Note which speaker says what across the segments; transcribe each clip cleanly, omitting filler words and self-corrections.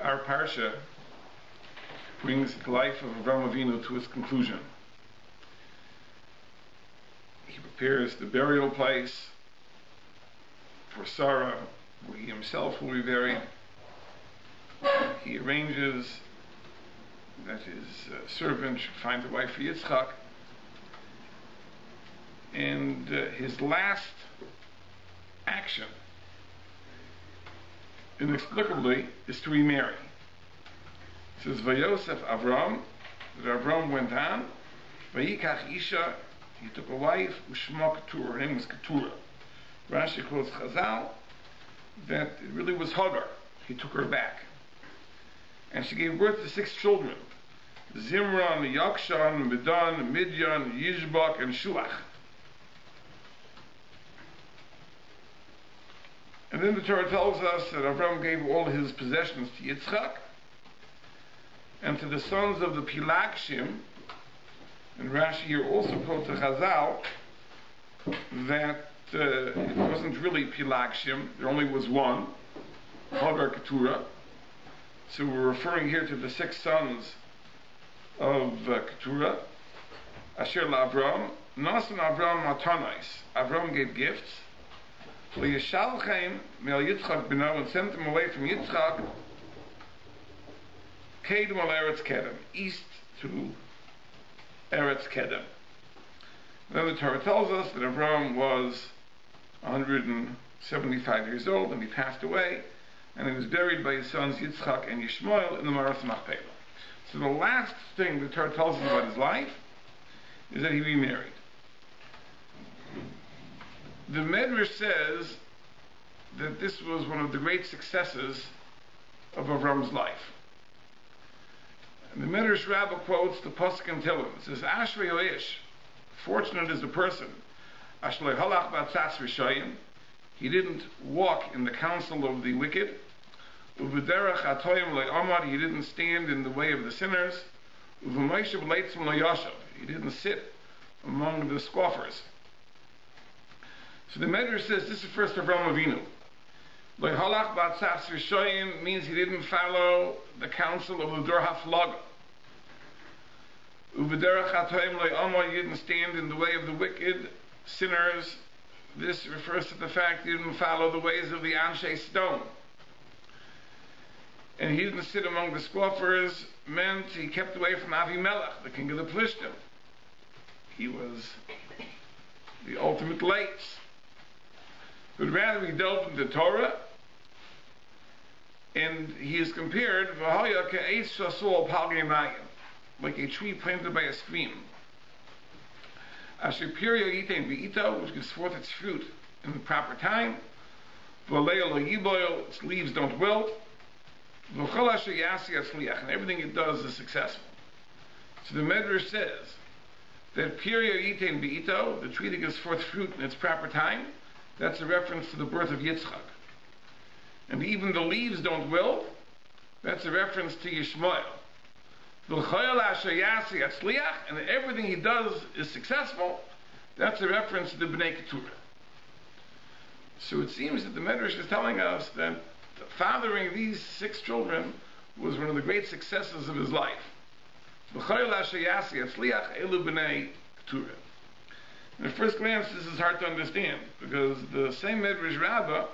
Speaker 1: our parsha brings the life of Avraham Avinu to its conclusion. He prepares the burial place for Sarah, where he himself will be buried. He arranges that his servant should find a wife for Yitzchak. And his last action, inexplicably, is to remarry. It says, Vayosef Avram, that Avram went on, Vayikach Isha, he took a wife, Ushma Keturah, her name was Keturah. Rashi quotes Chazal that it really was Hagar. He took her back. And she gave birth to 6 children: Zimran, Yakshan, Medan, Midyan, Yishbak, and Shuach. And then the Torah tells us that Avram gave all his possessions to Yitzchak and to the sons of the Pilagshim. And Rashi here also quotes a Chazal that it wasn't really Pilagshim, there only was one, Hagar Keturah. So we're referring here to the 6 sons of Keturah. Asher LaAvram, Nasan Avram Matanais. Avram gave gifts. Yishalchem Mel Yitzchak Bino, and sent him away from Yitzchak, Kedem al Eretz Kedem, east to Eretz Kedem. Then the Torah tells us that Avram was 175 years old and he passed away, and he was buried by his sons Yitzchak and Yishmael in the Maras Machpelah. So the last thing the Torah tells us about his life is that he remarried. The Medrash says that this was one of the great successes of Avram's life. And the Medrash Rabbah quotes the Pasuk in Tehillim. It says, Ashrei Ho'ish, fortunate is the person, Ashlei halach b'atzas rishayim, he didn't walk in the counsel of the wicked, U'v'derech atoyim le'amad, he didn't stand in the way of the sinners, U'v'moishav leitzim le'yashav, he didn't sit among the scoffers. So the Medrash says this is first Avraham Avinu. Le'halach b'atzas rishayim means he didn't follow the counsel of the Dor HaFlaga. U'v'derech hatoim le'amar, he didn't stand in the way of the wicked sinners. This refers to the fact he didn't follow the ways of the Anshe Stone. And he didn't sit among the scoffers, meant he kept away from Avimelech, the king of the Plishtim. He was the ultimate lates. But rather he delved into Torah, and he is compared like a tree planted by a stream. Which gives forth its fruit in the proper time. Its leaves don't wilt. And everything it does is successful. So the Medrash says that the tree that gives forth fruit in its proper time, that's a reference to the birth of Yitzchak. And even the leaves don't wilt, that's a reference to Yishmael. And everything he does is successful, that's a reference to the Bnei Keturah. So it seems that the Medrash is telling us that fathering these 6 children was one of the great successes of his life. And at first glance, this is hard to understand, because the same Medrash Rabbah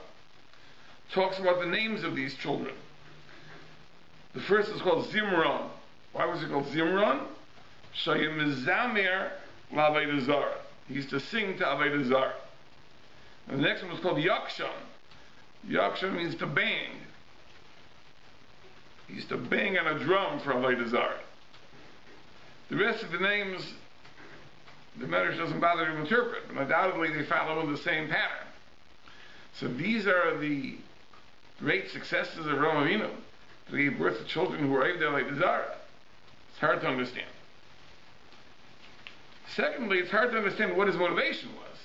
Speaker 1: talks about the names of these children. The first is called Zimran. Why was it called Zimran? Chaya mizamer l'Avodah Zarah. He used to sing to Avodah Zarah. And the next one was called Yakshan. Yakshan means to bang. He used to bang on a drum for Avodah Zarah. The rest of the names, the Medrash doesn't bother to interpret, but undoubtedly they follow the same pattern. So these are the great successes of Avraham Avinu. They gave birth to children who were Avodah Zarah. It's hard to understand. Secondly, it's hard to understand what his motivation was.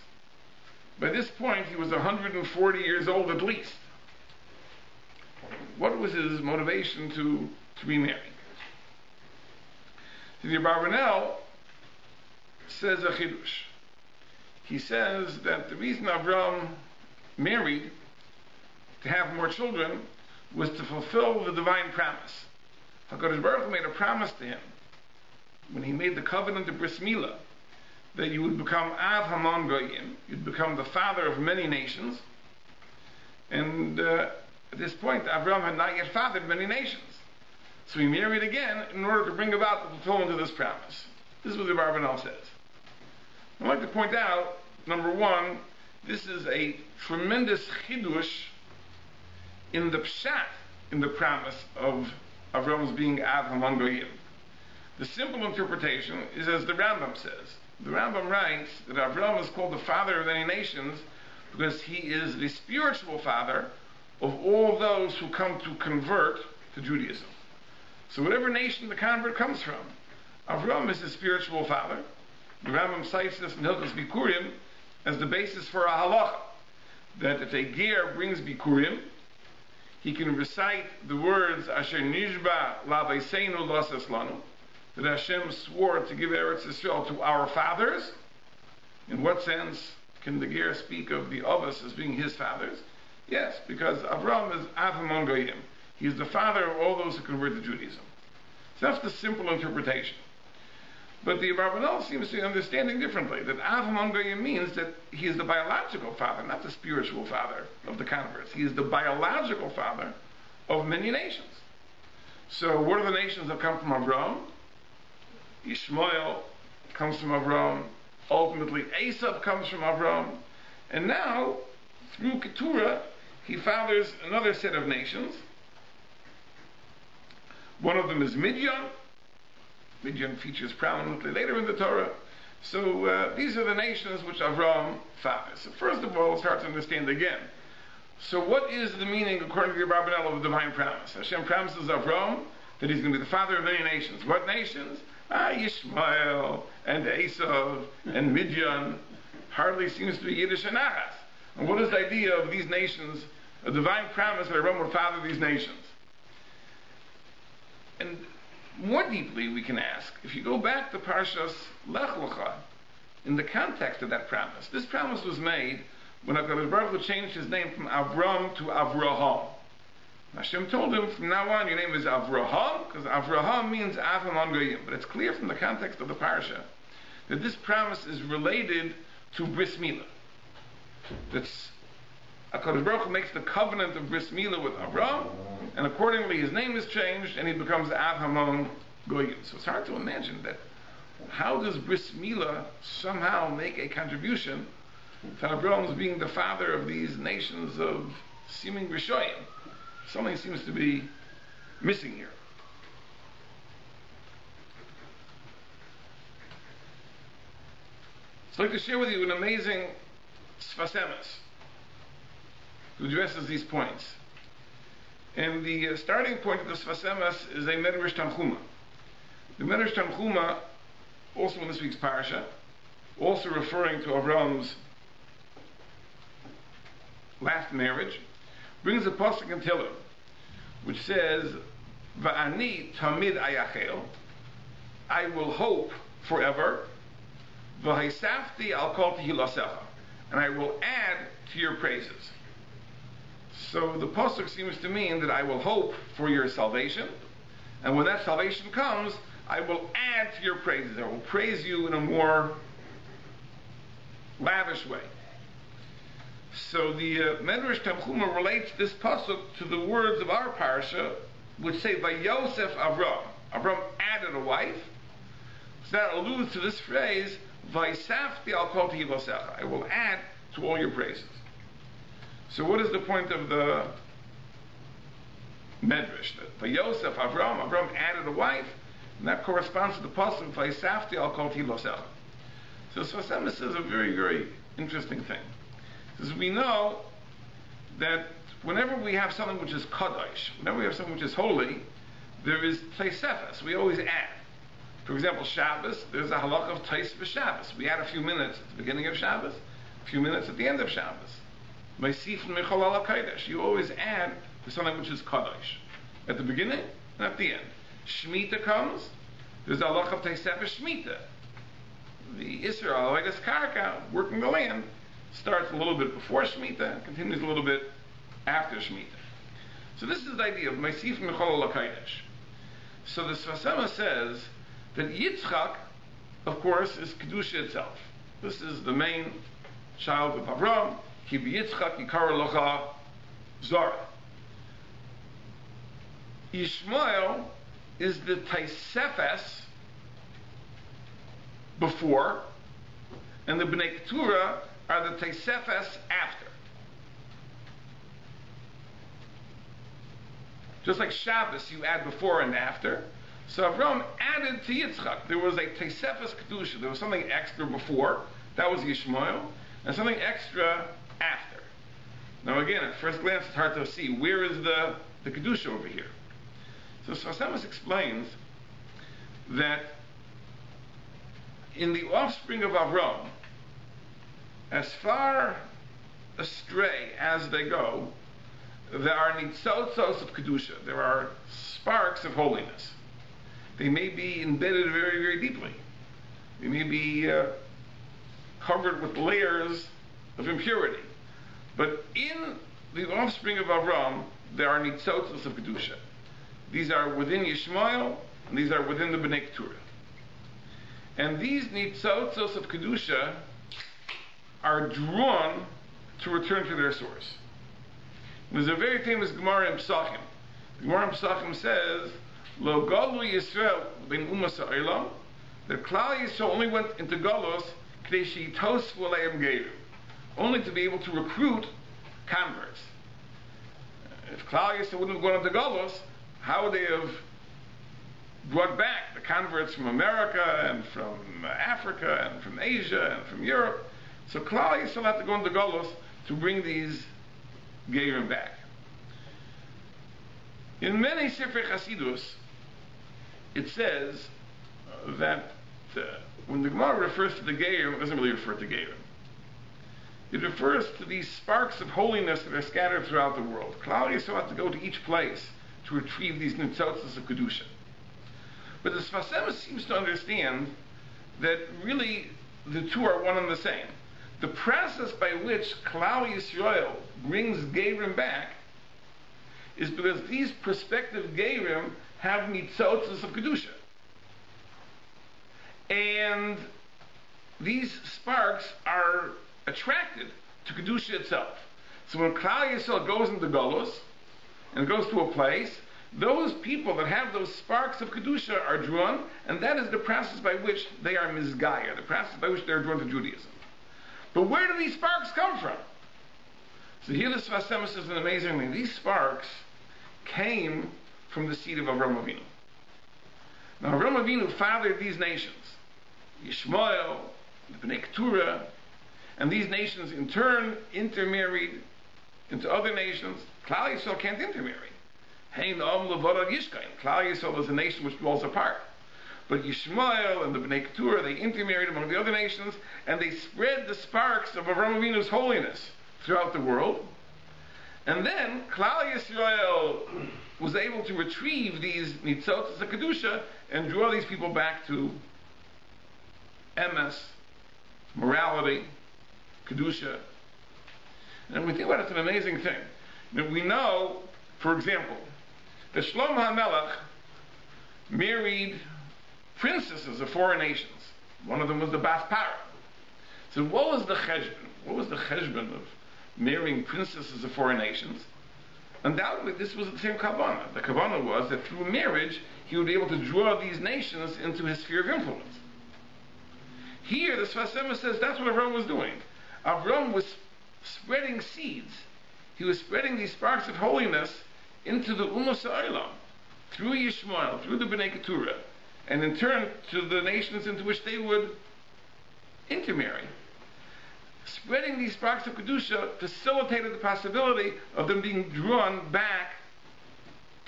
Speaker 1: By this point, he was 140 years old at least. What was his motivation to remarry? The Abarbanel says a chidush. He says that the reason Avram married to have more children was to fulfill the divine promise. HaKadosh Baruch Hu made a promise to him when he made the covenant of Bris Milah that you would become Av Hamon Goyim, you'd become the father of many nations. And at this point, Avraham had not yet fathered many nations. So he married again in order to bring about the fulfillment of this promise. This is what the Barbanel says. I'd like to point out, number one, this is a tremendous chidush in the pshat, in the promise of Avram's being Av Hamon Goyim. The simple interpretation is as the Rambam says. The Rambam writes that Avram is called the father of many nations because he is the spiritual father of all those who come to convert to Judaism. So whatever nation the convert comes from, Avram is his spiritual father. The Rambam cites this in Hilchos Bikurim as the basis for a halacha, that if a ger brings Bikurim, he can recite the words Asher Nishba Laveseinu Losas Lanu, that Hashem swore to give Eretz Yisrael to our fathers. In what sense can the ger speak of the Avos as being his fathers? Yes, because Avram is Av Hamon Goyim. He is the father of all those who convert to Judaism. So that's the simple interpretation. But the Barbanel seems to be understanding differently, that Av Hamon Goyim means that he is the biological father, not the spiritual father of the converts. He is the biological father of many nations. So what are the nations that come from Avram? Ishmael comes from Avram. Ultimately, Esav comes from Avram. And now, through Keturah, he fathers another set of nations. One of them is Midian. Midian features prominently later in the Torah. So these are the nations which Avram fathers. So first of all, it's hard to understand again. So what is the meaning, according to the Barbanel, of the divine promise? Hashem promises Avram that he's going to be the father of many nations. What nations? Ishmael and Esav and Midian. Hardly seems to be Yiddish and Achas. And what is the idea of these nations, a divine promise that Avram would father these nations? And more deeply we can ask, if you go back to Parshas Lech Lecha, in the context of that promise, this promise was made when HaKadosh Baruch Hu changed his name from Avram to Avraham. Hashem told him, from now on your name is Avraham, because Avraham means Av Hamon Goyim. But it's clear from the context of the parsha that this promise is related to Bris Milah. That's HaKadosh Baruch Hu makes the covenant of Bris Milah with Avram, and accordingly his name is changed and he becomes Av Hamon Goyim. So it's hard to imagine that. How does Bris Milah somehow make a contribution to Avram's being the father of these nations of seeming Rishoyim? Something seems to be missing here. So I'd like to share with you an amazing Sfas Emes who addresses these points. And the starting point of the Sfas Emes is a Medrash Tanchuma. The Medrash Tanchuma, also in this week's parasha, also referring to Avram's last marriage, brings a pasuk in Tehillim, which says, "Va'ani tamid ayachel," I will hope forever. "V'haisafti al kol tehilasecha," and I will add to your praises. So the pasuk seems to mean that I will hope for your salvation, and when that salvation comes, I will add to your praises. I will praise you in a more lavish way. So the Medrash Tanchuma relates this pasuk to the words of our parsha, which say, "Vayosef Avram." Avram added a wife. So that alludes to this phrase, "Vaisafti al kol tehilasecha." I will add to all your praises. So what is the point of the Medrash? That Vayosef Avram, Avram added a wife, and that corresponds to the pasuk, "Vaisafti al kol tehilasecha." So Sfas Emes is a very, very interesting thing. Because we know that whenever we have something which is kadosh, whenever we have something which is holy, there is teisefes. We always add. For example, Shabbos, there's a halakha of teis b'Shabbos. We add a few minutes at the beginning of Shabbos, a few minutes at the end of Shabbos. Meisif mechol ala kodesh. You always add to something which is kadosh at the beginning and at the end. Shemitah comes, there's a halakha of teisefes Shemitah. The Israel, like this karka, working the land, starts a little bit before Shemitah and continues a little bit after Shemitah. So this is the idea of Meisif Mechol L'Kodesh. So the Sfasema says that Yitzchak, of course, is Kedusha itself. This is the main child of Avram. Ki b'Yitzchak yikara locha Zara. Yishmael is the Taisefes before, and the Bnei Keturah are the Taisefes after. Just like Shabbos, you add before and after. So Avram added to Yitzchak. There was a Taisefes Kedusha. There was something extra before. That was Yishmael. And something extra after. Now again, at first glance, it's hard to see. Where is the Kedusha over here? So Sfasemis explains that in the offspring of Avram, as far astray as they go, there are nitzotzos of Kedusha. There are sparks of holiness. They may be embedded very, very deeply. They may be covered with layers of impurity. But in the offspring of Avram, there are nitzotzos of Kedusha. These are within Yishmael, and these are within the Bnei Keturah. And these nitzotzos of Kedusha are drawn to return to their source. There's a very famous Gemara in Pesachim. The Gemara in Pesachim says, Lo galu Yisrael ben umas ha'olam, that Klal Yisrael only went into Galus k'dei she'yitosfu aleim geiru, only to be able to recruit converts. If Klal Yisrael wouldn't have gone into Galus, how would they have brought back the converts from America and from Africa and from Asia and from Europe? So Klal Yisrael had to go into Galus to bring these Geirim back. In many Sefer Chasidus, it says that when the Gemara refers to the Geirim, it doesn't really refer to Geirim. It refers to these sparks of holiness that are scattered throughout the world. Klal Yisrael had to go to each place to retrieve these nitzotzos of Kedusha. But the Sfasema seems to understand that really the two are one and the same. The process by which Klal Yisrael brings Geirim back is because these prospective Geirim have nitzotzos of Kedusha. And these sparks are attracted to Kedusha itself. So when Klal Yisrael goes into Golus and goes to a place, those people that have those sparks of Kedusha are drawn, and that is the process by which they are Mizgaya, the process by which they are drawn to Judaism. But where do these sparks come from? So here the Sfasema says an amazing thing. These sparks came from the seed of Avram Avinu. Now Avram Avinu fathered these nations, Yishmael, the Bnei Keturah, and these nations in turn intermarried into other nations. Klal Yisrael can't intermarry. Hein Om Levada Yishkain. Klal Yisrael is a nation which dwells apart. But Yishmael and the Bnei Keturah, they intermarried among the other nations, and they spread the sparks of Avram Avinu's holiness throughout the world. And then Klal Yisrael was able to retrieve these nitzotzos of Kedusha and draw these people back to emes, morality, Kedusha. And we think about it, it's an amazing thing. Now, we know, for example, that Shlomo HaMelech married princesses of foreign nations. One of them was the Bas Para. So what was the cheshbon? What was the cheshbon of marrying princesses of foreign nations? Undoubtedly, this was the same kavanah. The kavanah was that through marriage, he would be able to draw these nations into his sphere of influence. Here, the Sfasema says that's what Avram was doing. Avram was spreading seeds. He was spreading these sparks of holiness into the Umas Ha'olam, through Yishmael, through the Bnei Keturah, and in turn to the nations into which they would intermarry. Spreading these sparks of Kedusha facilitated the possibility of them being drawn back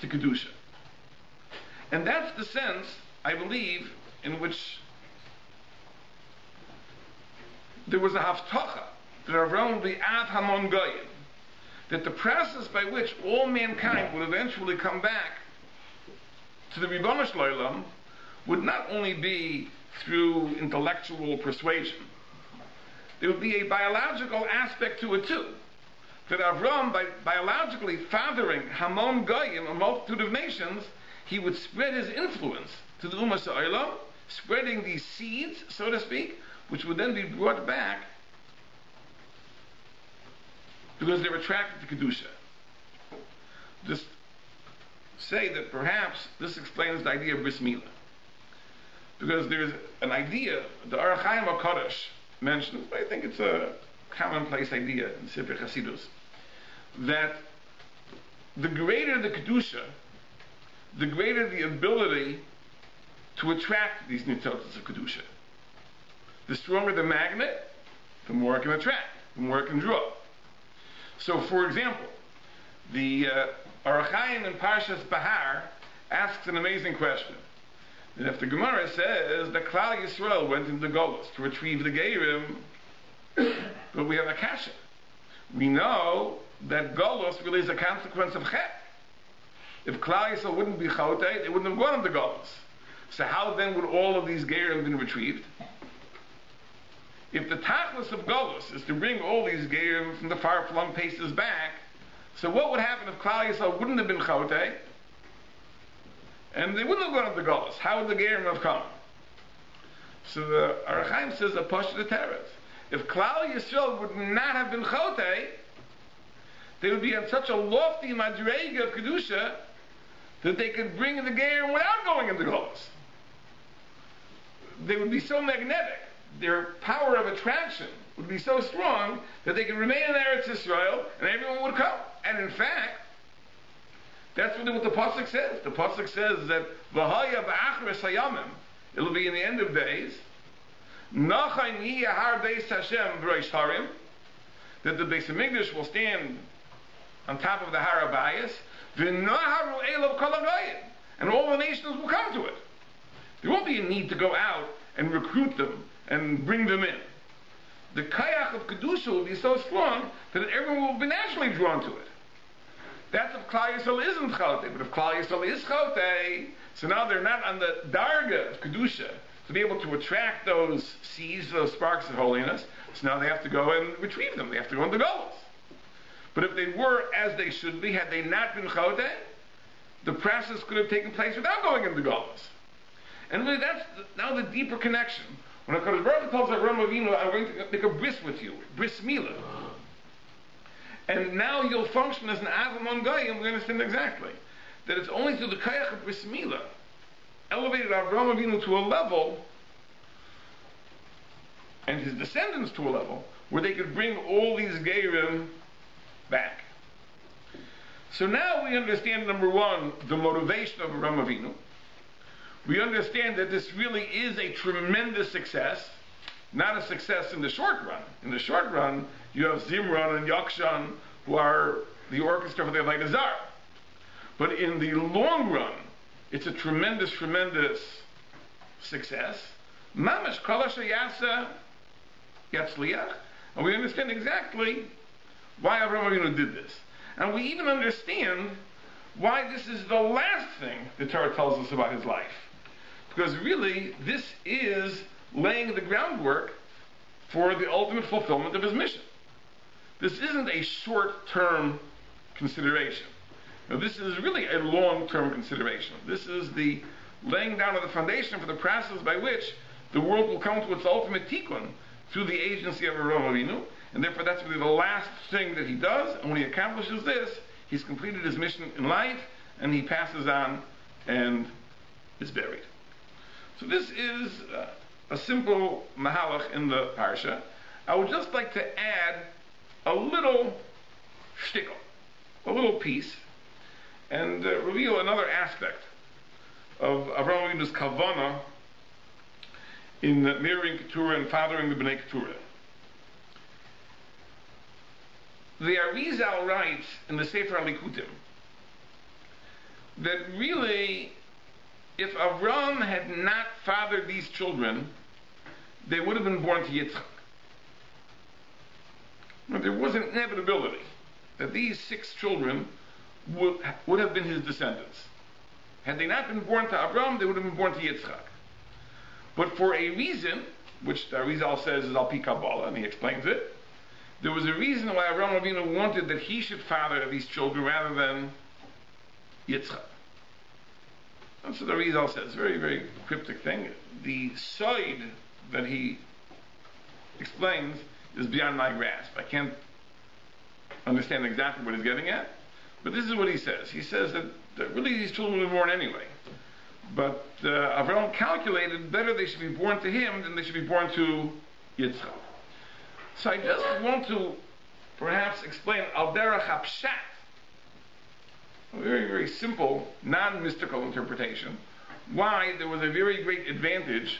Speaker 1: to Kedusha. And that's the sense, I believe, in which there was a haftacha that Avram the Ad Hamon Goyim, that the process by which all mankind would eventually come back to the Ribono Shel Olam would not only be through intellectual persuasion. There would be a biological aspect to it too. that Avram, by biologically fathering Hamon Goyim, a multitude of nations, he would spread his influence to the Ummah Sa'olam, spreading these seeds, so to speak, which would then be brought back because they're attracted to Kedusha. Just say that perhaps this explains the idea of Bris Milah. Because there's an idea, the Darchei HaKadosh mentions, but I think it's a commonplace idea in Sefer Chasidus, that the greater the Kedusha, the greater the ability to attract these nitzotas of Kedusha. The stronger the magnet, the more it can attract, the more it can draw. So, for example, the Arachayim in Parshas Bahar asks an amazing question. And if the Gemara says that Klal Yisrael went into Golus to retrieve the Geirim, but we have a kasha. We know that Golus really is a consequence of Chet. If Klal Yisrael wouldn't be Chotei, they wouldn't have gone into Golus. So how then would all of these Geirim have been retrieved? If the tachlis of Golus is to bring all these Geirim from the far-flung places back, so what would happen if Klal Yisrael wouldn't have been Chotei? And they wouldn't have gone into Golus. How would the Geirim have come? So the Arachayim says a push to the Teretz. If Klal Yisrael would not have been Chotei, they would be on such a lofty madrega of Kedusha that they could bring in the Geirim without going into Golus. They would be so magnetic. Their power of attraction would be so strong that they could remain in Eretz Yisrael and everyone would come. And in fact, that's really what the Pasuk says. The Pasuk says that V'haya b'achres hayamim, it'll be in the end of days, Nachay niya har beis Hashem b'reish harim, that the Beis HaMikdash will stand on top of the Har HaBayis, V'naharu elav kol hagayim, and all the nations will come to it. There won't be a need to go out and recruit them and bring them in. The kayach of Kedusha will be so strong that everyone will be naturally drawn to it. That's if Klal Yisrael isn't Chotei. But if Klal Yisrael is Chotei, so now they're not on the Darga of Kedusha to be able to attract those seeds, those sparks of holiness. So now they have to go and retrieve them. They have to go into Golus. But if they were as they should be, had they not been Chotei, the process could have taken place without going into Golus. And really that's now the deeper connection. When HaKadosh Baruch Hu tells Avram Avinu, I'm going to make a bris with you, Bris Milah. And now you'll function as an Avamon Goyim, we understand exactly. That it's only through the Kayach of Bris Milah elevated Avram Avinu to a level, and his descendants to a level, where they could bring all these Geirim back. So now we understand, number one, the motivation of Avram Avinu. We understand that this really is a tremendous success, not a success in the short run. In the short run, you have Zimran and Yakshan, who are the orchestra for the Avodah Zarah. But in the long run, it's a tremendous, tremendous success. Mamash kol asher yasa yatzliach. And we understand exactly why Avraham Avinu did this. And we even understand why this is the last thing the Torah tells us about his life. Because really, this is laying the groundwork for the ultimate fulfillment of his mission. This isn't a short-term consideration. Now, this is really a long-term consideration. This is the laying down of the foundation for the process by which the world will come to its ultimate tikkun through the agency of Avraham Avinu, and therefore that's really the last thing that he does, and when he accomplishes this, he's completed his mission in life, and he passes on and is buried. So this is a simple mahalach in the parsha. I would just like to add a little shtickle, a little piece, and reveal another aspect of Avraham Avinu's kavana in mirroring Keturah and fathering the Bnei Keturah. The Arizal writes in the Sefer HaLikutim that really, if Avram had not fathered these children, they would have been born to Yitzchak. Now, there was an inevitability that these 6 children would have been his descendants. Had they not been born to Avram, they would have been born to Yitzchak. But for a reason, which the Arizal says is Al Pi Kabbalah, and he explains it, there was a reason why Avraham Avinu wanted that he should father these children rather than Yitzchak. That's what the Rizal says. Very, very cryptic thing. The side that he explains is beyond my grasp. I can't understand exactly what he's getting at, but this is what he says. He says that really these children were born anyway, but Avraham calculated better they should be born to him than they should be born to Yitzchak. So I just want to perhaps explain al derech hapshat, a very, very simple, non-mystical interpretation, why there was a very great advantage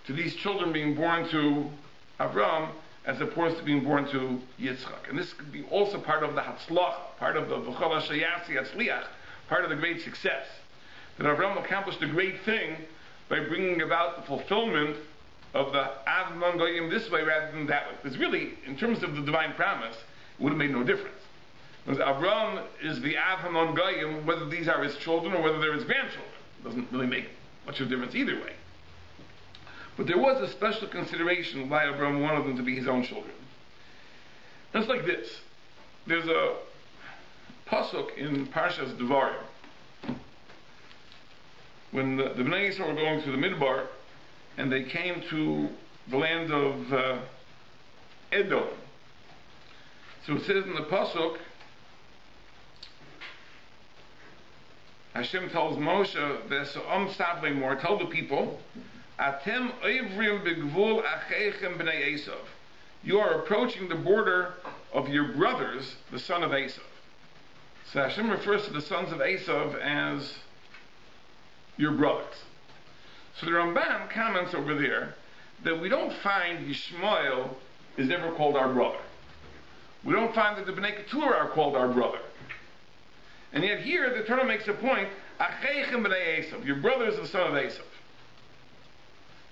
Speaker 1: to these children being born to Avram as opposed to being born to Yitzchak. And this could be also part of the Hatzlach, part of the V'chol HaShayasi Hatzliach, part of the great success. That Avram accomplished a great thing by bringing about the fulfillment of the Av Mon Goyim this way rather than that way. Because really, in terms of the divine promise, it would have made no difference. Because Avram is the Av Mon Goyim, whether these are his children or whether they're his grandchildren. It doesn't really make much of a difference either way. But there was a special consideration why Avram wanted them to be his own children. It's like this. There's a pasuk in Parshas Devarim. When the Bnei Yisrael were going through the Midbar, and they came to the land of Edom. So it says in the pasuk, Hashem tells Moshe, tell the people, Atem oivrim begvul acheichem b'nei Esav. You are approaching the border of your brothers, the son of Esav. So Hashem refers to the sons of Esav as your brothers. So the Ramban comments over there that we don't find Yishmael is ever called our brother. We don't find that the Bnei Keturah are called our brother. And yet here the Torah makes a point, Acheichem b'nei Esav, your brother is the son of Esav.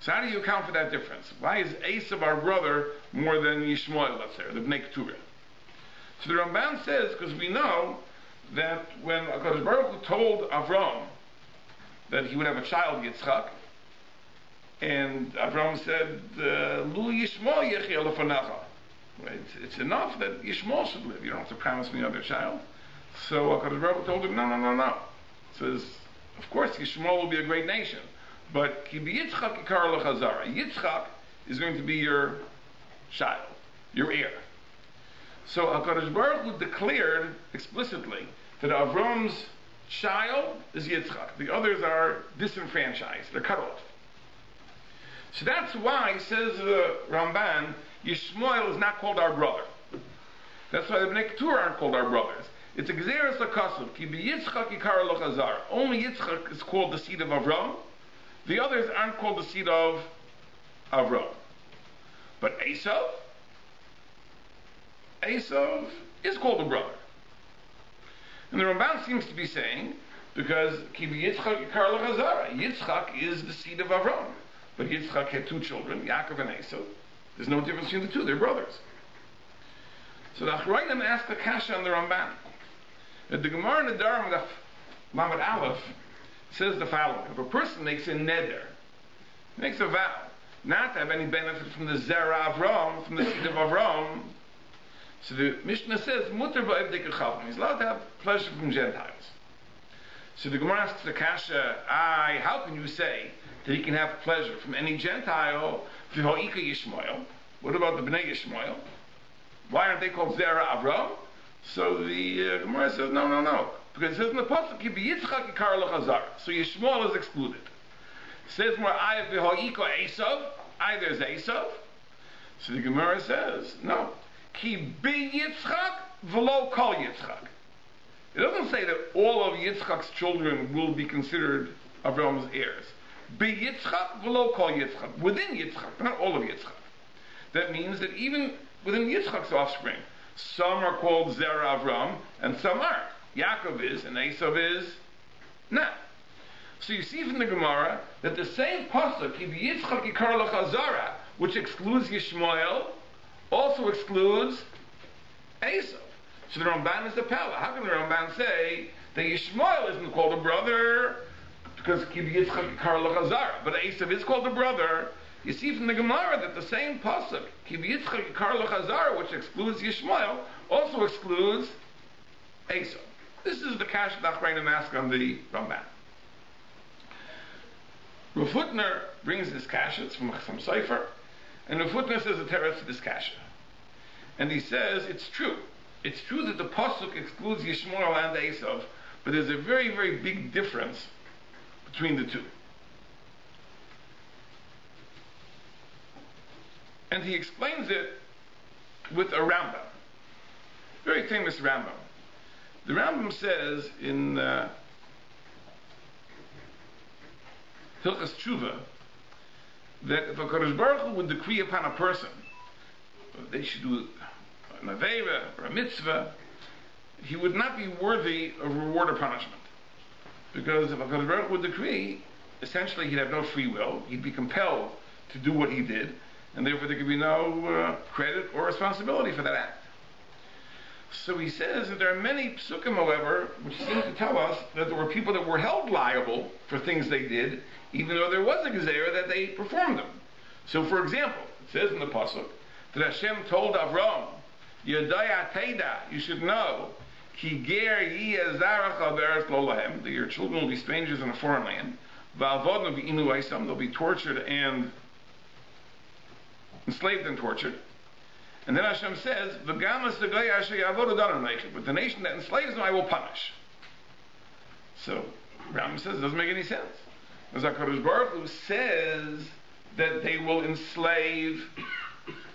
Speaker 1: So how do you account for that difference? Why is Esav our brother more than Yishmael, let's say, or the Bnei Keturah? So the Ramban says, because we know that when HaKadosh Baruch Hu told Avram that he would have a child, Yitzchak, and Avram said, Lu Yishmael yechia lefanecha. It's enough that Yishmael should live. You don't have to promise me another child. So HaKadosh Baruch Hu told him, no. Says, of course, Yishmael will be a great nation. But ki b'Yitzchak yikar lechazara. Yitzchak is going to be your child, your heir. So HaKadosh Baruch Hu declared explicitly that Avram's child is Yitzchak. The others are disenfranchised. They're cut off. So that's why, says Ramban, Yishmael is not called our brother. That's why the Bnei Keturah aren't called our brothers. It's a Gzeres HaKasuv. Ki b'Yitzchak yikar lechazara. Only Yitzchak is called the seed of Avram. The others aren't called the seed of Avram. But Esav is called a brother. And the Ramban seems to be saying, because Ki b'Yitzchak yikar lechazara, Yitzchak is the seed of Avram. But Yitzchak had two children, Yaakov and Esav. There's no difference between the two, they're brothers. So the Achrayim asked the Kasha on the Ramban. That the Gemara in the Darchei Lamed Aleph says the following: if a person makes a neder, makes a vow, not to have any benefit from the Zera Avram, from the seed of Avram, so the Mishnah says, Mutter ba'evdei kechavim, he's allowed to have pleasure from Gentiles. So the Gemara asks the Kasha, how can you say that he can have pleasure from any Gentile? V'ho'ika Yishmael. What about the Bnei Yishmael? Why aren't they called Zera Avram? So the Gemara says, no. Because it says in the Pasuk, Ki b'Yitzchak yikar lechazar. So Yishmael is excluded. It says more, v'ho'ika Esav. There's Esav. So the Gemara says, no. Ki b'Yitzchak v'lo kol Yitzchak. It doesn't say that all of Yitzchak's children will be considered Avram's heirs. B'Yitzchak v'lo kol Yitzchak. Within Yitzchak, not all of Yitzchak. That means that even within Yitzchak's offspring, some are called Zera Avram, and some aren't. Yaakov is, and Esav is not. So you see from the Gemara that the same pasuk, Ki b'Yitzchak yikar lechazara, which excludes Yishmael, also excludes Esav. So the Ramban is the Pella. How can the Ramban say that Yishmael isn't called a brother because Ki b'Yitzchak yikar lechazara, but Esav is called a brother? You see from the Gemara that the same pasuk, Ki Yitzchak Yikar L'Chazar, which excludes Yishmael, also excludes Esau. This is the Kash Dachrein Mask on the Ramban. Rav Hutner brings this kasha, it's from some Sefer, and Rav Hutner says a teretz to this kasha. And he says, it's true. It's true that the pasuk excludes Yishmael and Esau, but there's a very, very big difference between the two. And he explains it with a Rambam. Very famous Rambam. The Rambam says in Hilchas Tshuva that if a Kadosh Baruch Hu would decree upon a person they should do an Aveira or a mitzvah, he would not be worthy of reward or punishment. Because if a Kadosh Baruch Hu would decree, essentially he'd have no free will, he'd be compelled to do what he did, and therefore there could be no credit or responsibility for that act. So he says that there are many psukim, however, which seem to tell us that there were people that were held liable for things they did, even though there was a gezerah that they performed them. So, for example, it says in the pasuk that Hashem told Avram, "Yodaya Teda, you should know, Ki ger yiyazaracha be'eretz lo lahem, that your children will be strangers in a foreign land. Va'avodnu be'inu eisam, they'll be tortured and enslaved and tortured." And then Hashem says, but the nation that enslaves them I will punish. So Rambam says it doesn't make any sense. Because HaKadosh Baruch Hu says that they will enslave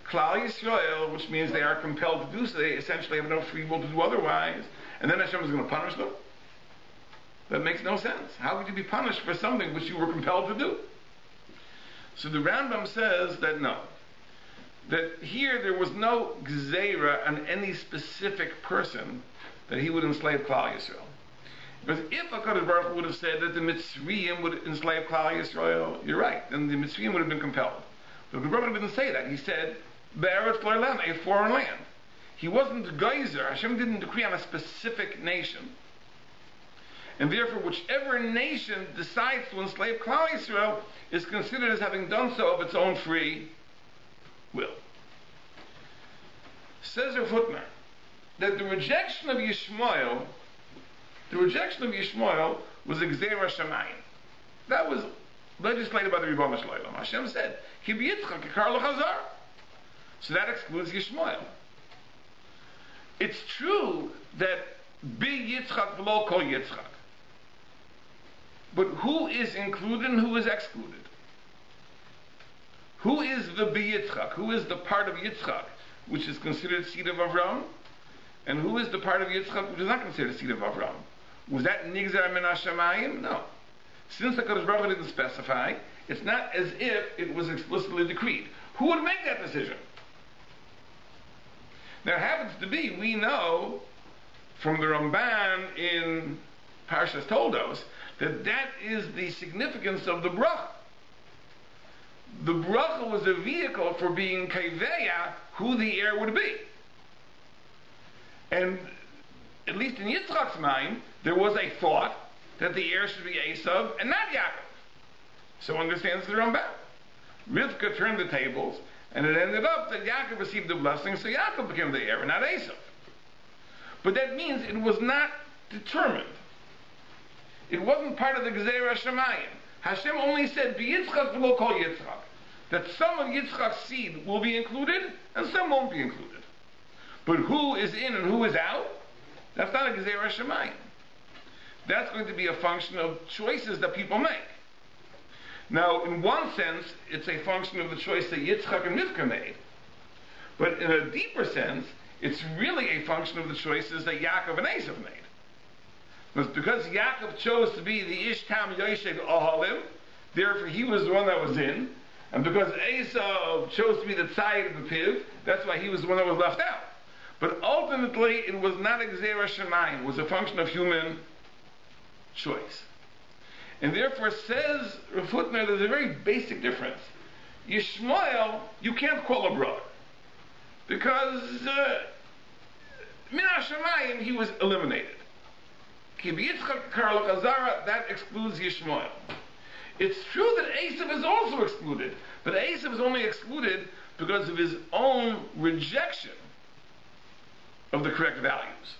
Speaker 1: Klal Yisrael, which means they are compelled to do so. They essentially have no free will to do otherwise. And then Hashem is going to punish them? That makes no sense. How could you be punished for something which you were compelled to do? So the Rambam says that no. That here there was no gzeira on any specific person that he would enslave Klal Yisrael. Because if HaKadosh Baruch Hu would have said that the Mitzrayim would enslave Klal Yisrael, you're right, then the Mitzrayim would have been compelled. But HaKadosh Baruch Hu didn't say that. He said, Be'eretz lo lem, a foreign land. He wasn't geyser. Hashem didn't decree on a specific nation. And therefore, whichever nation decides to enslave Klal Yisrael is considered as having done so of its own free will. Says Rav Hutner that the rejection of Yishmael was a Gzeira Shamayim. That was legislated by the Ribono Shel Olam. Hashem said, Ki b'Yitzchak Yikar L'Chazar. So that excludes Yishmael. It's true that Bi Yitzchak v'lo Kol Yitzchak. But who is included and who is excluded? Who is the Yitzchak? Who is the part of Yitzchak which is considered seed of Avram? And who is the part of Yitzchak which is not considered seed of Avram? Was that Nigzar min HaShamayim? No. Since the HaKadosh Baruch Hu didn't specify, it's not as if it was explicitly decreed. Who would make that decision? Now it happens to be, we know from the Ramban in Parshas Toldos, that is the significance of the bracha. The bracha was a vehicle for being kaveya who the heir would be. And at least in Yitzchak's mind, there was a thought that the heir should be Esav and not Yaakov. So understands the Ramban. Rivka turned the tables, and it ended up that Yaakov received the blessing, so Yaakov became the heir and not Esav. But that means it was not determined. It wasn't part of the Gezerah Shamayim. Hashem only said, B'Yitzchak v'lo kol Yitzchak, that some of Yitzchak's seed will be included and some won't be included. But who is in and who is out, that's not a Gezerah Shamayim. That's going to be a function of choices that people make. Now, in one sense, it's a function of the choice that Yitzchak and Rivka made. But in a deeper sense, it's really a function of the choices that Yaakov and Esav made. Because Yaakov chose to be the Ish Tam Yoshev Ohalim, therefore he was the one that was in, and because Esav chose to be the Tzayid of the Piv, that's why he was the one that was left out. But ultimately, it was not a Gzeira Shamayim, it was a function of human choice. And therefore, says Rav Hutner, there's a very basic difference. Yishmael, you can't call a brother, because Min HaShamayim, he was eliminated. That excludes Yishmael. It's true that Esav is also excluded, but Esav is only excluded because of his own rejection of the correct values.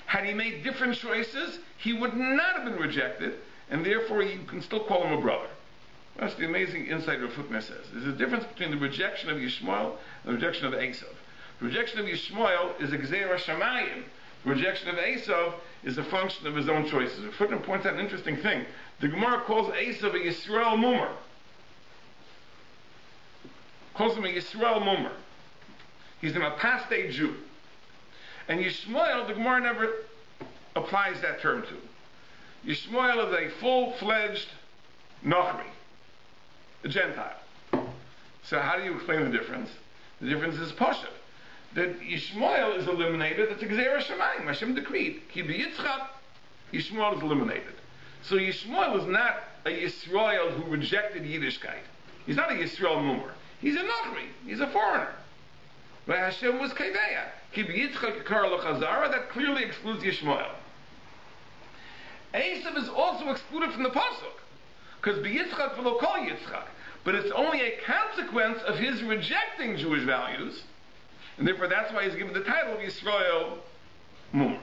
Speaker 1: Had he made different choices, he would not have been rejected, and therefore you can still call him a brother. That's the amazing insight Rav Footman says. There's a difference between the rejection of Yishmael and the rejection of Esav. The rejection of Yishmael is a Gzeira Shamayim. The rejection of Esav is a function of his own choices. Rav Footman points out an interesting thing. The Gemara calls Esav a Yisrael Mumar. Calls him a Yisrael Mumar. He's an apostate Jew. And Yishmael, the Gemara never applies that term to. Yishmael is a full-fledged Nochri, a Gentile. So how do you explain the difference? The difference is Poshet. That Yishmael is eliminated, that's a Gzeira Shamayim. Hashem decreed. Ki b'Yitzchak, Yishmael is eliminated. So Yishmael is not a Yisrael who rejected Yiddishkeit. He's not a Yisrael Mumar. He's a Nochri. He's a foreigner. But Hashem was Kaveya. Ki b'Yitzchak Yikar L'Chazara, that clearly excludes Yishmael. Esav is also excluded from the Pasuk. Because b'Yitzchak v'lo kol Yitzchak. But it's only a consequence of his rejecting Jewish values. And therefore that's why he's given the title of Yisrael Mumar.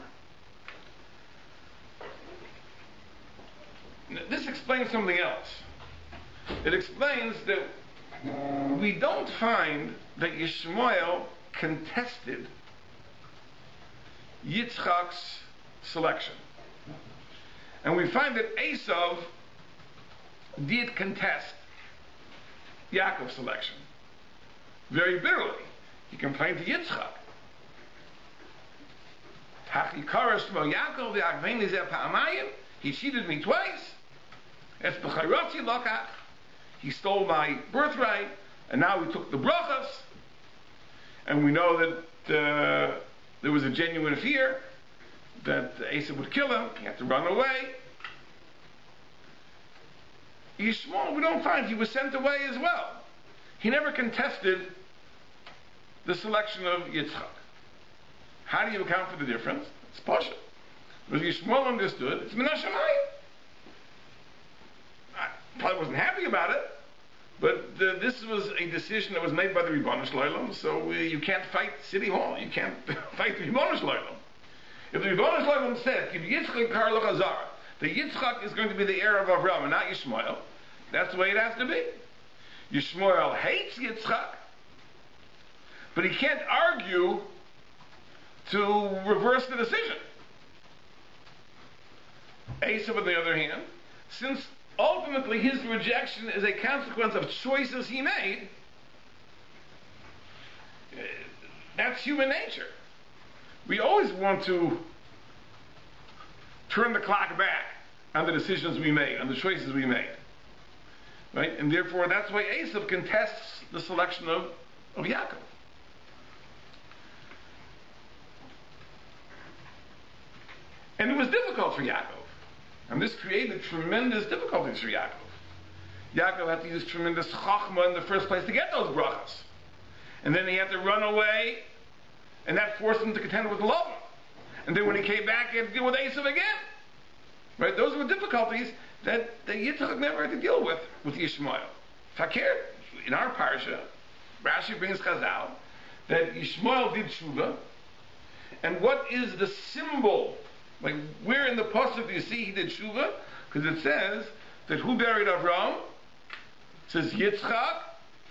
Speaker 1: This explains something else. It explains that we don't find that Yishmael contested Yitzchak's selection. And we find that Esav did contest Yaakov's selection very bitterly. He complained to Yitzchak. He cheated me twice. He stole my birthright, and now he took the brachas. And we know that there was a genuine fear that Esav would kill him. He had to run away. Yishmael, we don't find he was sent away as well. He never contested the selection of Yitzchak. How do you account for the difference? It's Pasha. Because Yishmael understood, it's Min HaShamayim. I probably wasn't happy about it, but this was a decision that was made by the Ribono Shel Olam, so you can't fight City Hall. You can't fight the Ribono Shel Olam. If the Ribono Shel Olam said, Give Yitzchak Kar L'Chazara, the Yitzchak is going to be the heir of Avraham and not Yishmael, that's the way it has to be. Yishmael hates Yitzchak, but he can't argue to reverse the decision. Esav, on the other hand, since ultimately his rejection is a consequence of choices he made, that's human nature. We always want to turn the clock back on the decisions we made, on the choices we made. Right? And therefore, that's why Esav contests the selection of Yaakov. And it was difficult for Yaakov. And this created tremendous difficulties for Yaakov. Yaakov had to use tremendous chachma in the first place to get those brachas. And then he had to run away, and that forced him to contend with Lavan. And then when he came back, he had to deal with Esav again. Right? Those were difficulties that Yitzchak never had to deal with Yishmael. Fakir, in our parsha, Rashi brings Chazal, that Yishmael did tshuva, and what is the symbol? Like, where in the pasuk do you see he did tshuva? Because it says that who buried Avraham? It says Yitzchak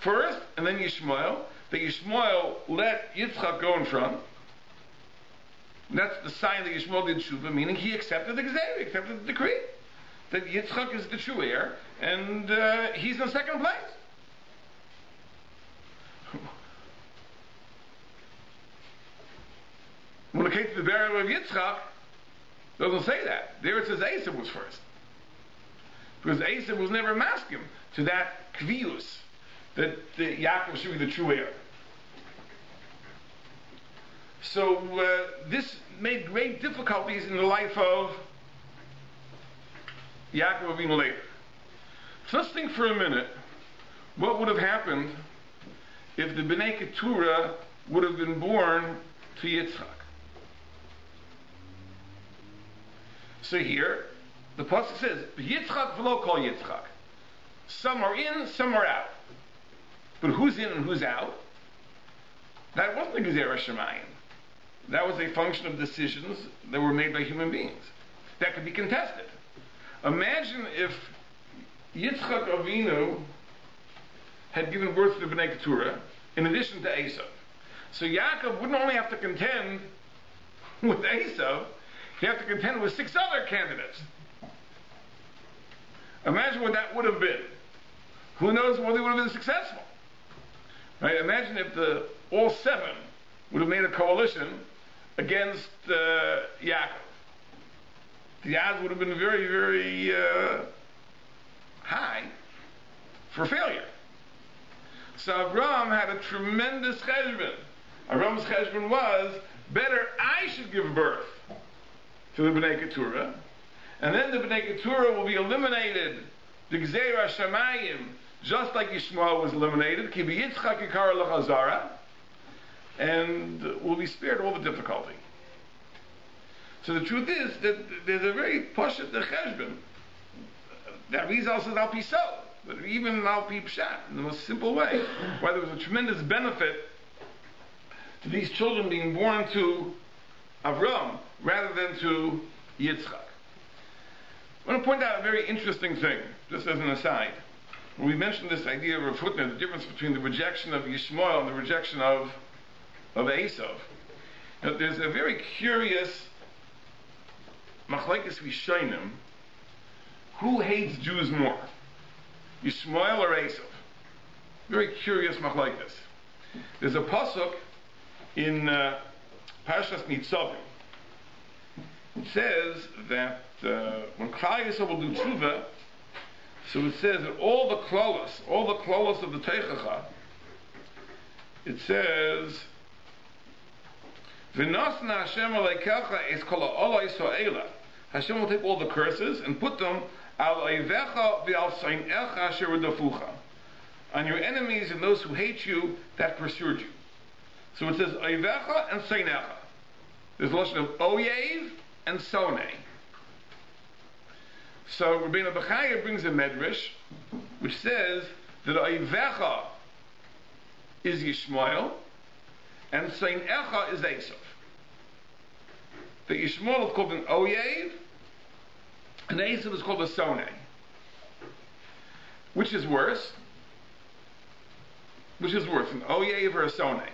Speaker 1: first, and then Yishmael. That Yishmael let Yitzchak go in front. And that's the sign that Yishmael did tshuva, meaning he accepted the gzeira, accepted the decree. That Yitzchak is the true heir, and he's in second place. When it came to the burial of Yitzchak, it doesn't say that. There it says Esav was first. Because Esav was never maskim to that kvius, that Yaakov should be the true heir. So this made great difficulties in the life of Yaakov Avinu later. So let's think for a minute, what would have happened if the Bnei Keturah would have been born to Yitzchak? So here, the pasuk says, Yitzchak v'lo kol Yitzchak. Some are in, some are out. But who's in and who's out? That wasn't a Gezerah Shemayim. That was a function of decisions that were made by human beings. That could be contested. Imagine if Yitzchak Avinu had given birth to the Bnei Keturah in addition to Esav. So Yaakov wouldn't only have to contend with Esav, he'd have to contend with 6 other candidates. Imagine what that would have been. Who knows whether they would have been successful? Right? Imagine if all 7 would have made a coalition against Yaakov. The odds would have been very, very high for failure. So Avram had a tremendous cheshbon. Avram's cheshbon was, better I should give birth to the Bnei Keturah, and then the Bnei Keturah will be eliminated, the Gezerah Shamayim, just like Yishmael was eliminated, Ki b'Yitzchak yikar l'chazara, and will be spared all the difficulty. So the truth is that there's a very pashut cheshbon. That Rizal says al pi so, but even al pi pshat, in the most simple way, why there was a tremendous benefit to these children being born to Avram rather than to Yitzchak. I want to point out a very interesting thing, just as an aside. When we mentioned this idea of a footnote, the difference between the rejection of Yishmael and the rejection of Esav. Now, there's a very curious machlekes rishonim. Who hates Jews more, Yishmael or Esav? Very curious machlekes. There's a pasuk in Parshas Nitzavim. It says that when Chaya will do tshuva, so it says that all the klolos of the Teichacha, it says, V'nosna Hashem aleikecha es kol ha'olai so'ela. Hashem will take all the curses and put them al oivecha v'al seinecha asher radafucha, on your enemies and those who hate you that pursued you. So it says oivecha and seinecha. There's a lesson of oyev and soneh. So Rabbi Chaya brings a medrash which says that oivecha is Yishmael and seinecha is Esav. The Yishmael is called an oyev and Esav is called a soneh. Which is worse? Which is worse, an oyev or a soneh?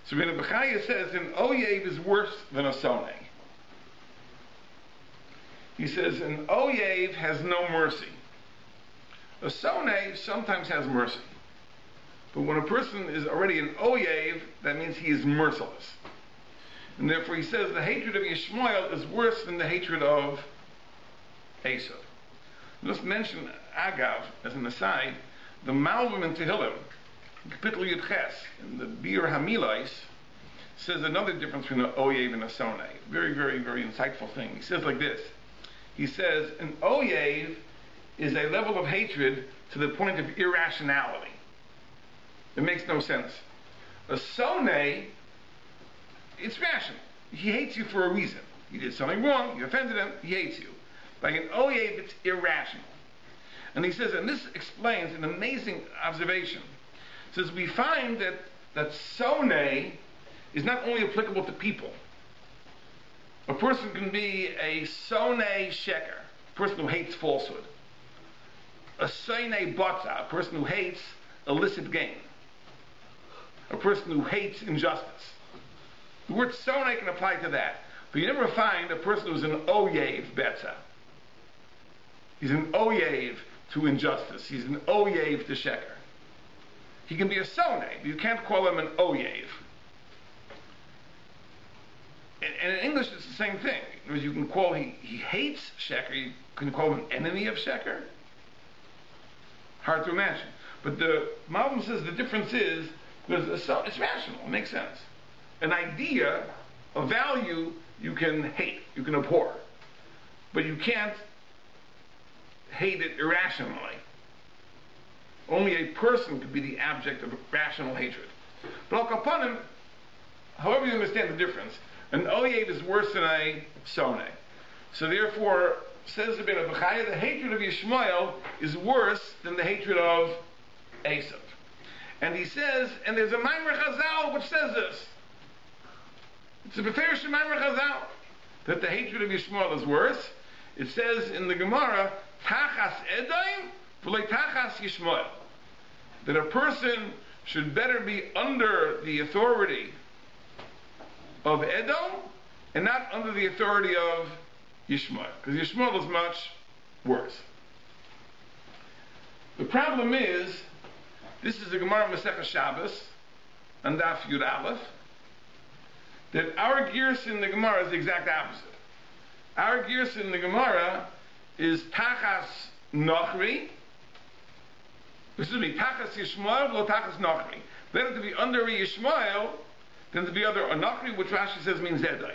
Speaker 1: So Rabbi Chaya says an oyev is worse than a soneh. He says an oyev has no mercy. A soneh sometimes has mercy. But when a person is already an oyev, that means he is merciless. And therefore he says the hatred of Yishmael is worse than the hatred of Esav. Just mention Agav, as an aside, the Malvim in Tehillim, Kapitel Yud Ches, in the Bir Hamilais, says another difference between an oyev and a soneh. Very, very, very insightful thing. He says like this. He says, an oyev is a level of hatred to the point of irrationality. It makes no sense. A soneh, it's rational. He hates you for a reason. You did something wrong, you offended him, he hates you. By an oyev, it's irrational. And he says, and this explains an amazing observation. He says, we find that soneh is not only applicable to people. A person can be a soneh sheker, a person who hates falsehood. A soneh batza, a person who hates illicit gain. A person who hates injustice. The word soneh can apply to that. But you never find a person who's an oyev betza. He's an oyev to injustice. He's an oyev to sheker. He can be a soneh, but you can't call him an oyev. And in English, it's the same thing. You can call, he hates sheker, you can call him an enemy of sheker. Hard to imagine. But the Malvim says the difference is, because it's rational, it makes sense. An idea, a value, you can hate, you can abhor. But you can't hate it irrationally. Only a person could be the object of rational hatred. But Al Kapanim, however you understand the difference, an oyev is worse than a soneh. So therefore, says Rabbi Chaya, the hatred of Yishmael is worse than the hatred of Esav. And he says, and there's a Maimer Chazal which says this. It's a Beferish Maimer Chazal, that the hatred of Yishmael is worse. It says in the Gemara, Tachas Edom v'lei Tachas Yishmael, that a person should better be under the authority of Edom and not under the authority of Yishmael, because Yishmael is much worse. The problem is, this is the Gemara Masechah Shabbos, and Daf Yud Aleph, that our Girs in the Gemara is the exact opposite. Our Girs in the Gemara is Tachas Nochri, Tachas Yishmael, lo Tachas Nochri. Better to be under a Yishmael than to be under a Nochri, which Rashi says means Edom.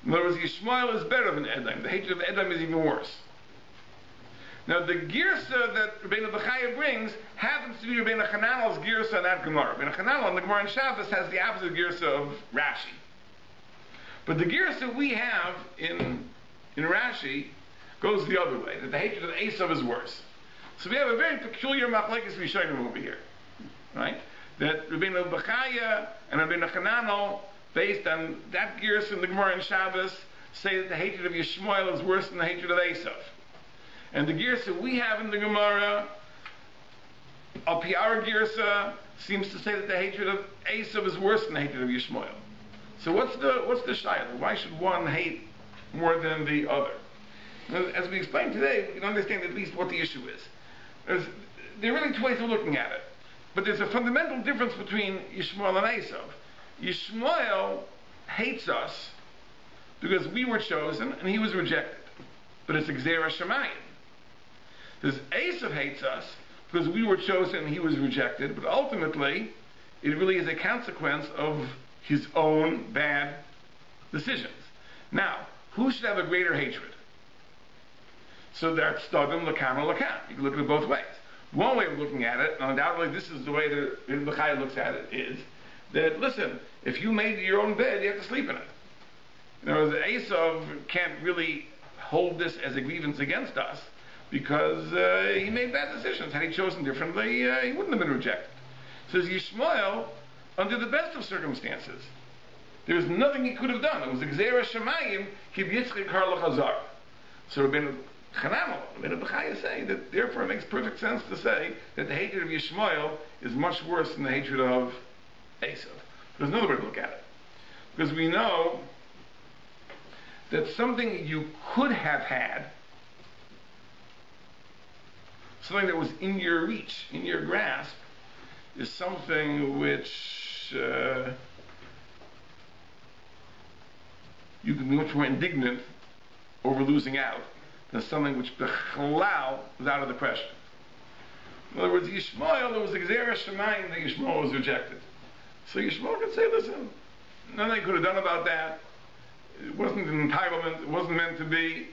Speaker 1: In other words, Yishmael is better than Edom. The hatred of Edom is even worse. Now, the Girsa that Rabbeinu Bechaya brings happens to be Rabbeinu Hananel's Girsa in that Gemara. Rabbeinu Hananel in the Gemara in Shabbos has the opposite Girsa of Rashi. But the Girsa we have in Rashi goes the other way, that the hatred of Esav is worse. So we have a very peculiar machlekes Rishonim over here, right? That Rabbeinu Bechaya and Rabbeinu Hananel, based on that Girsa in the Gemara in Shabbos, say that the hatred of Yishmael is worse than the hatred of Esav. And the Girsa we have in the Gemara, Al Pi our Girsa, seems to say that the hatred of Esav is worse than the hatred of Yishmael. So what's the Shayla? Why should one hate more than the other? As we explained today, we can understand at least what the issue is. There are really two ways of looking at it. But there's a fundamental difference between Yishmael and Esav. Yishmael hates us because we were chosen and he was rejected. But it's Gzeira Shamayim. Because Esav hates us because we were chosen and he was rejected, but ultimately it really is a consequence of his own bad decisions. Now, who should have a greater hatred? So that's Stagim Lakan or Lakan. You can look at it both ways. One way of looking at it, and undoubtedly this is the way that Bechaya looks at it, is that, listen, if you made your own bed, you have to sleep in it. In other words, Esav can't really hold this as a grievance against us because he made bad decisions. Had he chosen differently, he wouldn't have been rejected. Says Yishmael, under the best of circumstances, there was nothing he could have done. It was Gzeira Shamayim, Kib Yitzchak Kar L'Chazar. So Rabbeinu Hananel, Rabbeinu Bechaya saying that therefore it makes perfect sense to say that the hatred of Yishmael is much worse than the hatred of Esav. There's another way to look at it. Because we know that something you could have had, something that was in your reach, in your grasp, is something which you can be much more indignant over losing out than something which Bechalal was out of the question. In other words, Yishmael, there was a Gzeira Shamayim that Yishmael was rejected. So Yishmael could say, listen, nothing he could have done about that. It wasn't an entitlement. It wasn't meant to be.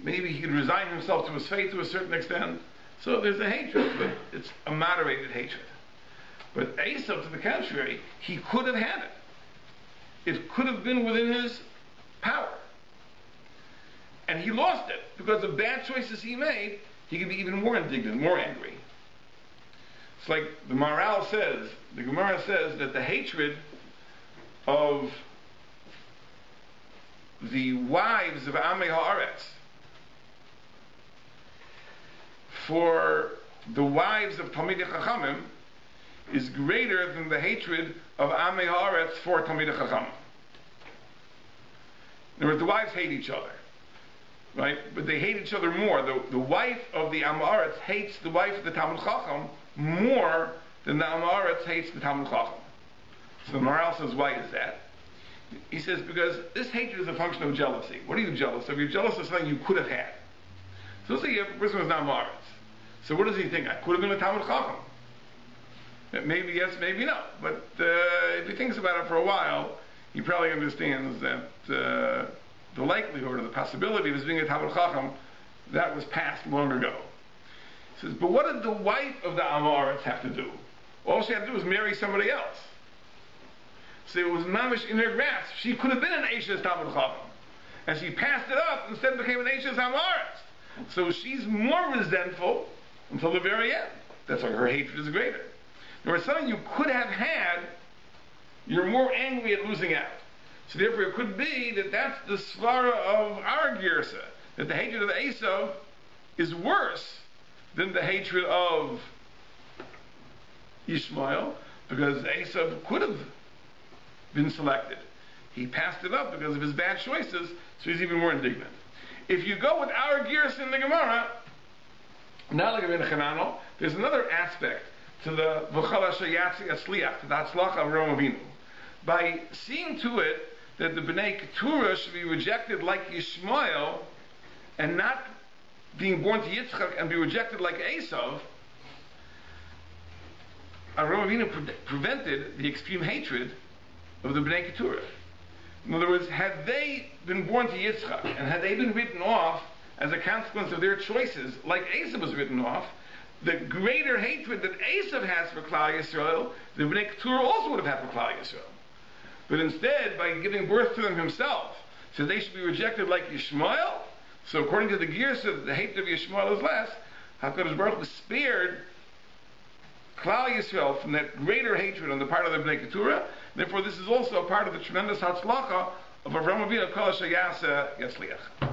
Speaker 1: Maybe he could resign himself to his fate to a certain extent. So there's a hatred, but it's a moderated hatred. But Esav, to the contrary, he could have had it. It could have been within his power. And he lost it. Because of bad choices he made, he could be even more indignant, more angry. It's like the Maral says, the Gemara says that the hatred of the wives of Amei Haaretz for the wives of Talmidei Chachamim is greater than the hatred of Amei Haaretz for Talmidei Chachamim. In other words, the wives hate each other, right? But they hate each other more. The wife of the Am Haaretz hates the wife of the Talmid Chacham more than the Am Haaretz hates the Talmid Chacham. So the Maral says, why is that? He says, because this hatred is a function of jealousy. What are you jealous of? You're jealous of something you could have had. So let's say a person was not Maretz. So what does he think? I could have been a Talmid Chacham. Maybe yes, maybe no. But if he thinks about it for a while, he probably understands that the likelihood or the possibility of his being a Talmid Chacham, that was past long ago. He says, but what did the wife of the Am Haaretz have to do? All she had to do was marry somebody else. So it was mamish in her grasp. She could have been an Eishes Talmid Chacham. and she passed it up, instead became an Eishes Hamaretz. So she's more resentful until the very end. That's why her hatred is greater. There was something you could have had, you're more angry at losing out. So therefore it could be that that's the svara of our girsa, that the hatred of Esav is worse than the hatred of Yishmael, because Esav could have been selected. He passed it up because of his bad choices, so he's even more indignant. If you go with our girsa in the Gemara, not like in Chanano, there's another aspect to the V'chala Shayatzi Asliach, to the Hatzlacha of Avraham Avinu. By seeing to it that the Bnei Keturah should be rejected like Yishmael, and not being born to Yitzchak and be rejected like Esav, Avraham Avinu prevented the extreme hatred of the Bnei Keturah. In other words, had they been born to Yitzchak, and had they been written off as a consequence of their choices, like Esav was written off, the greater hatred that Esav has for Klal Yisrael, the Bnei Keturah also would have had for Klal Yisrael. But instead, by giving birth to them himself, so they should be rejected like Yishmael, so according to the Girsa, the hatred of Yishmael is less, HaKadosh Baruch Hu spared Klal Yisrael from that greater hatred on the part of the Bnei Keturah. Therefore, this is also a part of the tremendous Hatzlacha of Avraham Avinu Kol Sheyasa Yatzliach.